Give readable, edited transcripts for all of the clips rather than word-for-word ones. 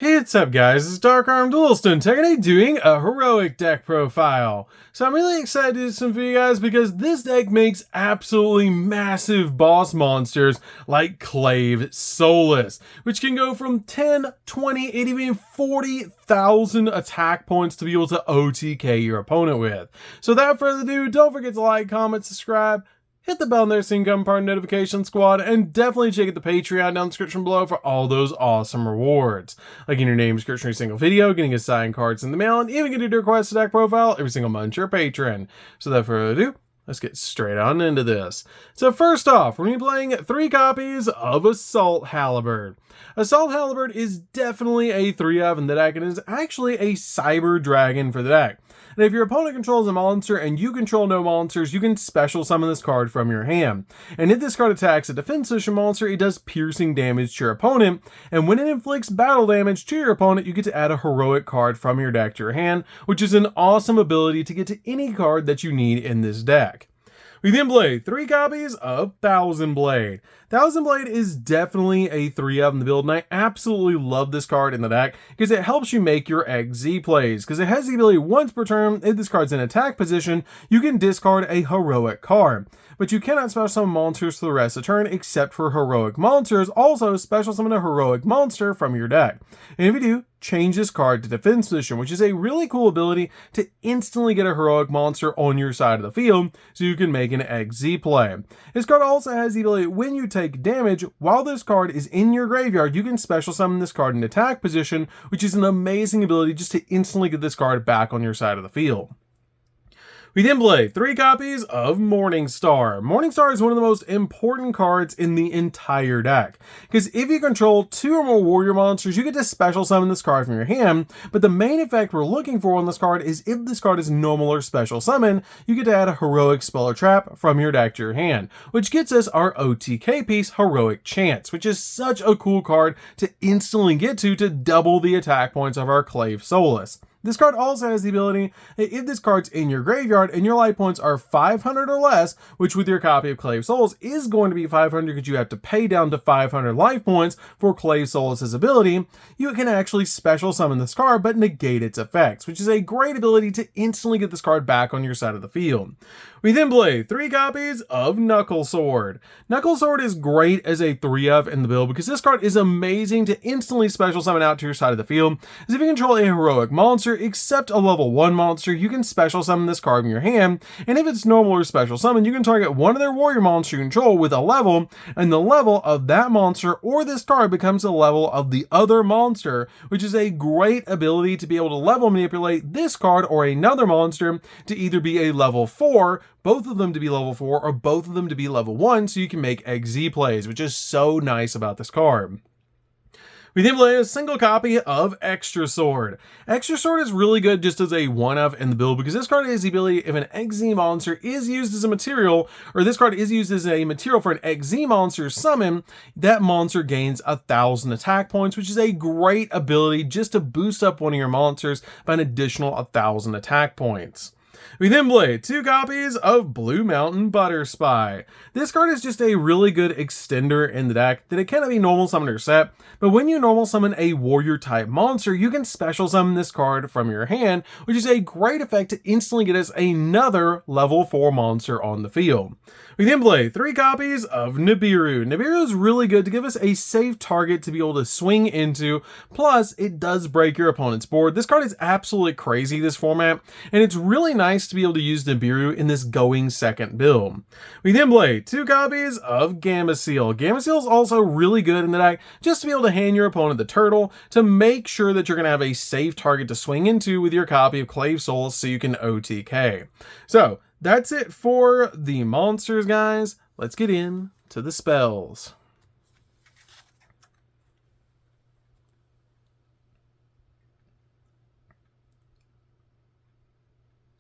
Hey, what's up guys, it's DarkArmedDuelist and today doing a heroic deck profile. So I'm really excited to do some for you guys because this deck makes absolutely massive boss monsters like Clave Soulless, which can go from 10, 20, and even 40,000 attack points to be able to OTK your opponent with. So without further ado, don't forget to like, comment, subscribe, hit the bell there so you can become part of the notification squad, and definitely check out the Patreon down in the description below for all those awesome rewards. Like getting your name description every single video, getting assigned cards in the mail, and even getting to request a deck profile every single month you're a patron. So without further ado, let's get straight on into this. So first off, we're going to be playing 3 copies of Assault Halberd. Assault Halberd is definitely a 3-of in the deck and is actually a Cyber Dragon for the deck. And if your opponent controls a monster and you control no monsters, you can special summon this card from your hand. And if this card attacks a defense position monster, it does piercing damage to your opponent. And when it inflicts battle damage to your opponent, you get to add a heroic card from your deck to your hand, which is an awesome ability to get to any card that you need in this deck. We then play 3 copies of Thousand Blade. Thousand Blade is definitely a 3-of in the build, and I absolutely love this card in the deck because it helps you make your XZ plays. Because it has the ability once per turn, if this card's in attack position, you can discard a heroic card. But you cannot special summon monsters for the rest of the turn except for heroic monsters. Also, special summon a heroic monster from your deck. And if you do, change this card to defense position, which is a really cool ability to instantly get a heroic monster on your side of the field so you can make an XZ play. This card also has the ability when you take damage, while this card is in your graveyard, you can special summon this card in attack position, which is an amazing ability just to instantly get this card back on your side of the field. We then play 3 copies of Morningstar. Morningstar is one of the most important cards in the entire deck, because if you control 2 or more warrior monsters, you get to special summon this card from your hand, but the main effect we're looking for on this card is if this card is normal or special summon, you get to add a heroic spell or trap from your deck to your hand, which gets us our OTK piece, Heroic Chance, which is such a cool card to instantly get to double the attack points of our Clave Soulless. This card also has the ability that if this card's in your graveyard and your life points are 500 or less, which with your copy of Clave Souls is going to be 500 because you have to pay down to 500 life points for Clave Souls' ability, you can actually special summon this card but negate its effects, which is a great ability to instantly get this card back on your side of the field. We then play 3 copies of Knuckle Sword. Knuckle Sword is great as a 3-of in the build because this card is amazing to instantly special summon out to your side of the field. As if you control a heroic monster except a level 1 monster, you can special summon this card in your hand, and if it's normal or special summon, you can target one of their warrior monsters you control with a level, and the level of that monster or this card becomes the level of the other monster, which is a great ability to be able to level manipulate this card or another monster to either be a level 4, both of them to be level 4, or both of them to be level 1, so you can make XZ plays, which is so nice about this card. We then play a single copy of Extra Sword. Extra Sword is really good just as a 1-of in the build because this card has the ability if an XZ monster is used as a material, or this card is used as a material for an XZ monster summon, that monster gains 1,000 attack points, which is a great ability just to boost up one of your monsters by an additional 1,000 attack points. We then play 2 copies of Blue Mountain Butter Spy. This card is just a really good extender in the deck that it cannot be normal summoned or set, but when you normal summon a warrior type monster, you can special summon this card from your hand, which is a great effect to instantly get us another level 4 monster on the field. We then play 3 copies of Nibiru. Nibiru is really good to give us a safe target to be able to swing into, plus it does break your opponent's board. This card is absolutely crazy this format, and it's really nice to be able to use Nibiru in this going second build. We then play 2 copies of Gameciel. Gameciel is also really good in the deck just to be able to hand your opponent the turtle to make sure that you're going to have a safe target to swing into with your copy of Clave Souls so you can OTK. So that's it for the monsters, guys. Let's get into the spells.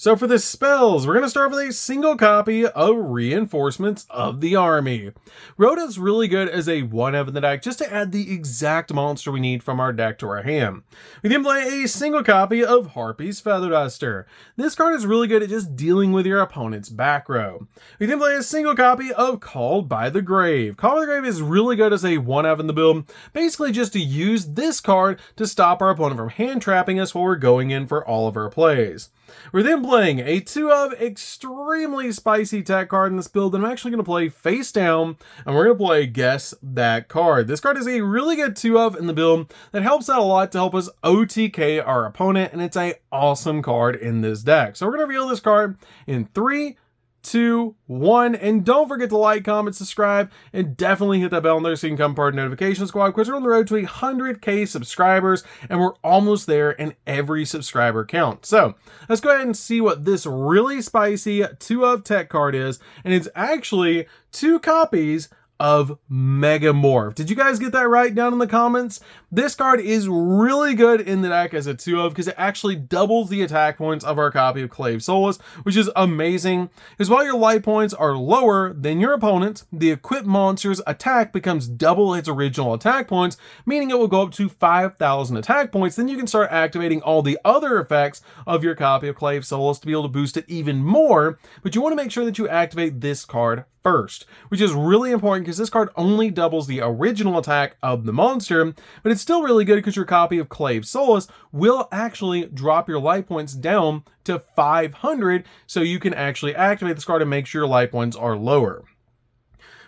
So for the spells, we're going to start with a single copy of Reinforcements of the Army. Rhoda's really good as a 1-of in the deck just to add the exact monster we need from our deck to our hand. We then play a single copy of Harpy's Feather Duster. This card is really good at just dealing with your opponent's back row. We then play a single copy of Called by the Grave. Called by the Grave is really good as a 1-of in the build, basically just to use this card to stop our opponent from hand trapping us while we're going in for all of our plays. We're then playing a 2-of extremely spicy tech card in this build that I'm actually going to play face down, and we're going to play Guess That Card. This card is a really good 2-of in the build that helps out a lot to help us OTK our opponent, and it's an awesome card in this deck. So we're going to reveal this card in 3, 2, 1, and don't forget to like, comment, subscribe, and definitely hit that bell there so you can come part of the notification squad, because we're on the road to 100k subscribers, and we're almost there in every subscriber count. So let's go ahead and see what this really spicy 2-of tech card is, and it's actually 2 copies of Megamorph. Did you guys get that right down in the comments? This card is really good in the deck as a 2-of because it actually doubles the attack points of our copy of Clave Soulless, which is amazing, because while your life points are lower than your opponent's, the equipped monster's attack becomes double its original attack points, meaning it will go up to 5,000 attack points. Then you can start activating all the other effects of your copy of Clave Soulless to be able to boost it even more, but you want to make sure that you activate this card first, which is really important because this card only doubles the original attack of the monster, but it's still really good because your copy of Clave Soulless will actually drop your life points down to 500, so you can actually activate this card and make sure your life points are lower.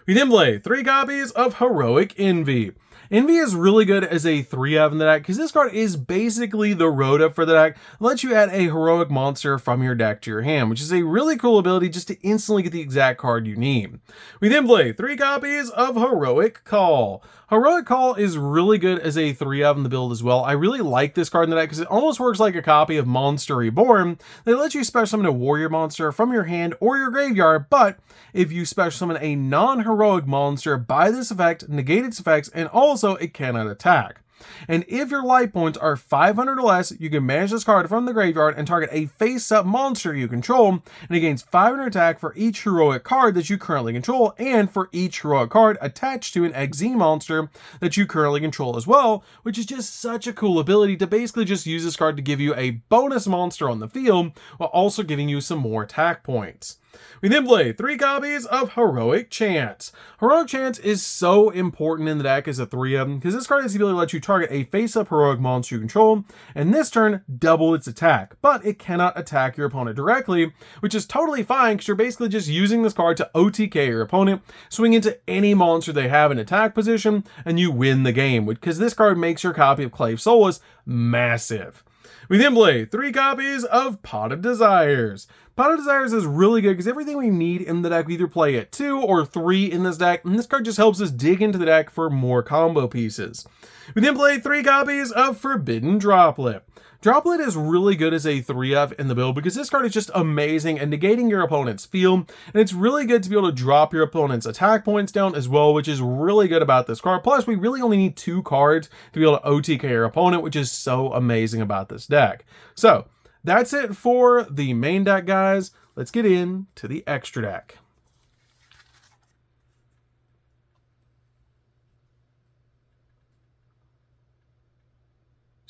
We then play 3 copies of Heroic Envy. Envy is really good as a 3-of in the deck because this card is basically the Rhoda for the deck. It lets you add a heroic monster from your deck to your hand, which is a really cool ability just to instantly get the exact card you need. We then play 3 copies of Heroic Call. Heroic Call is really good as a 3-of in the build as well. I really like this card in the deck because it almost works like a copy of Monster Reborn. They let you special summon a warrior monster from your hand or your graveyard, but if you special summon a non-heroic monster by this effect, negate its effects, and also it cannot attack. And if your life points are 500 or less, you can manage this card from the graveyard and target a face-up monster you control, and it gains 500 attack for each heroic card that you currently control, and for each heroic card attached to an XZ monster that you currently control as well, which is just such a cool ability to basically just use this card to give you a bonus monster on the field, while also giving you some more attack points. We then play 3 copies of Heroic Chance. Heroic Chance is so important in the deck as a 3-of because this card has the ability to let you target a face-up heroic monster you control, and this turn double its attack, but it cannot attack your opponent directly, which is totally fine because you're basically just using this card to OTK your opponent, swing into any monster they have in attack position, and you win the game, because this card makes your copy of Clave Soulless massive. We then play 3 copies of Pot of Desires. Pot of Desires is really good because everything we need in the deck, we either play at 2 or 3 in this deck, and this card just helps us dig into the deck for more combo pieces. We then play 3 copies of Forbidden Droplet. Droplet is really good as a 3-of in the build because this card is just amazing at negating your opponent's field, and it's really good to be able to drop your opponent's attack points down as well, which is really good about this card. Plus, we really only need 2 cards to be able to OTK your opponent, which is so amazing about this deck. So that's it for the main deck, guys. Let's get into the extra deck.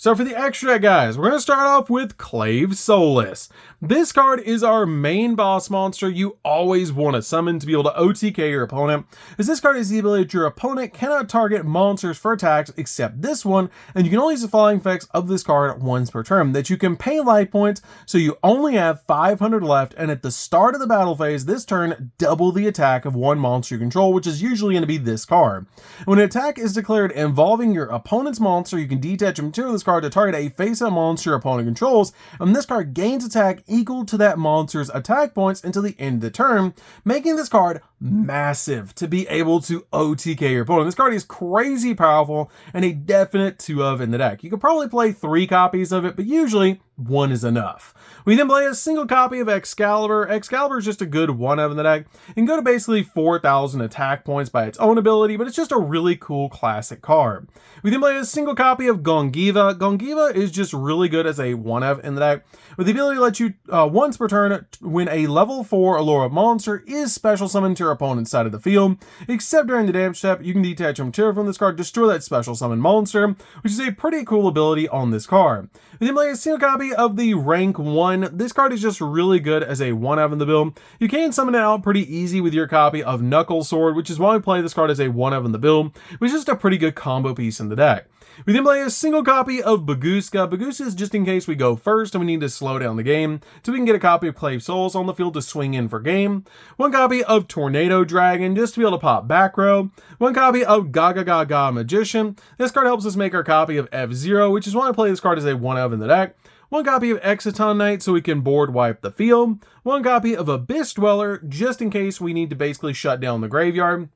So for the extra deck, guys, we're going to start off with Clave Soulless. This card is our main boss monster you always want to summon to be able to OTK your opponent, as this card is the ability that your opponent cannot target monsters for attacks except this one, and you can only use the following effects of this card once per turn: that you can pay life points, so you only have 500 left, and at the start of the battle phase this turn, double the attack of one monster you control, which is usually going to be this card. When an attack is declared involving your opponent's monster, you can detach a material of this card to target a face-up monster your opponent controls, and this card gains attack equal to that monster's attack points until the end of the turn, making this card massive to be able to OTK your opponent. This card is crazy powerful and a definite 2 of in the deck. You could probably play 3 copies of it, but usually 1 is enough. We then play a single copy of Excalibur. Excalibur is just a good 1 of in the deck and go to basically 4,000 attack points by its own ability, but it's just a really cool classic card. We then play a single copy of Gongiva. Gongiva is just really good as a 1 of in the deck with the ability to let you once per turn when a level 4 Allura monster is special summoned to your opponent's side of the field, except during the damage step, you can detach a material from this card, destroy that special summon monster, which is a pretty cool ability on this card. We then play a single copy of the rank 1. This card is just really good as a 1 of in the build. You can summon it out pretty easy with your copy of Knuckle Sword, which is why we play this card as a 1 of in the build, which is just a pretty good combo piece in the deck. We then play a single copy of Baguska. Baguska is just in case we go first and we need to slow down the game, so we can get a copy of Clave Souls on the field to swing in for game. 1 copy of Tornado Dragon, just to be able to pop back row. 1 copy of Gaga Gaga Magician. This card helps us make our copy of F-Zero, which is why I play this card as a 1 of in the deck. 1 copy of Exciton Knight so we can board wipe the field. 1 copy of Abyss Dweller, just in case we need to basically shut down the graveyard.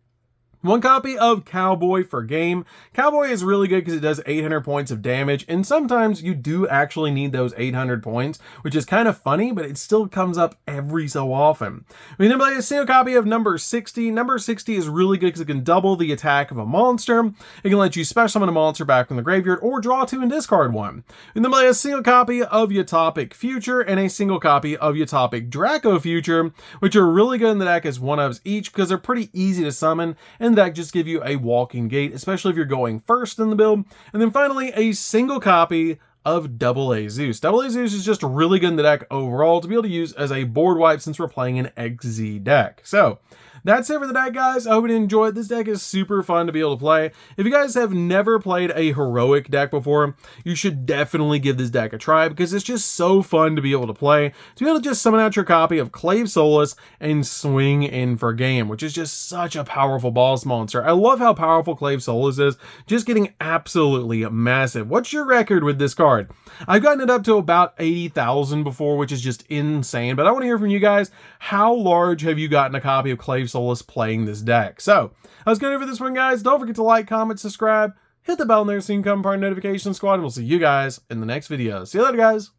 1 copy of Cowboy for game. Cowboy is really good because it does 800 points of damage, and sometimes you do actually need those 800 points, which is kind of funny, but it still comes up every so often. We then play a single copy of number 60. Number 60 is really good because it can double the attack of a monster. It can let you special summon a monster back from the graveyard or draw 2 and discard 1. We then play a single copy of Utopic Future and a single copy of Utopic Draco Future, which are really good in the deck as 1-ofs each because they're pretty easy to summon, and that just give you a walking gate, especially if you're going first in the build. And then finally, a single copy of Double A Zeus. Double A Zeus is just really good in the deck overall to be able to use as a board wipe since we're playing an XZ deck. So that's it for the deck, guys. I hope you enjoyed. This deck is super fun to be able to play. If you guys have never played a heroic deck before, you should definitely give this deck a try because it's just so fun to be able to play. To be able to just summon out your copy of Clave Soulless and swing in for game, which is just such a powerful boss monster. I love how powerful Clave Soulless is, just getting absolutely massive. What's your record with this card? I've gotten it up to about 80,000 before, which is just insane, but I want to hear from you guys. How large have you gotten a copy of Clave Soulless playing this deck? So that's going to do for this one, guys. Don't forget to like, comment, subscribe, hit the bell in there so you can become part of the notification squad, and we'll see you guys in the next video. See you later, guys.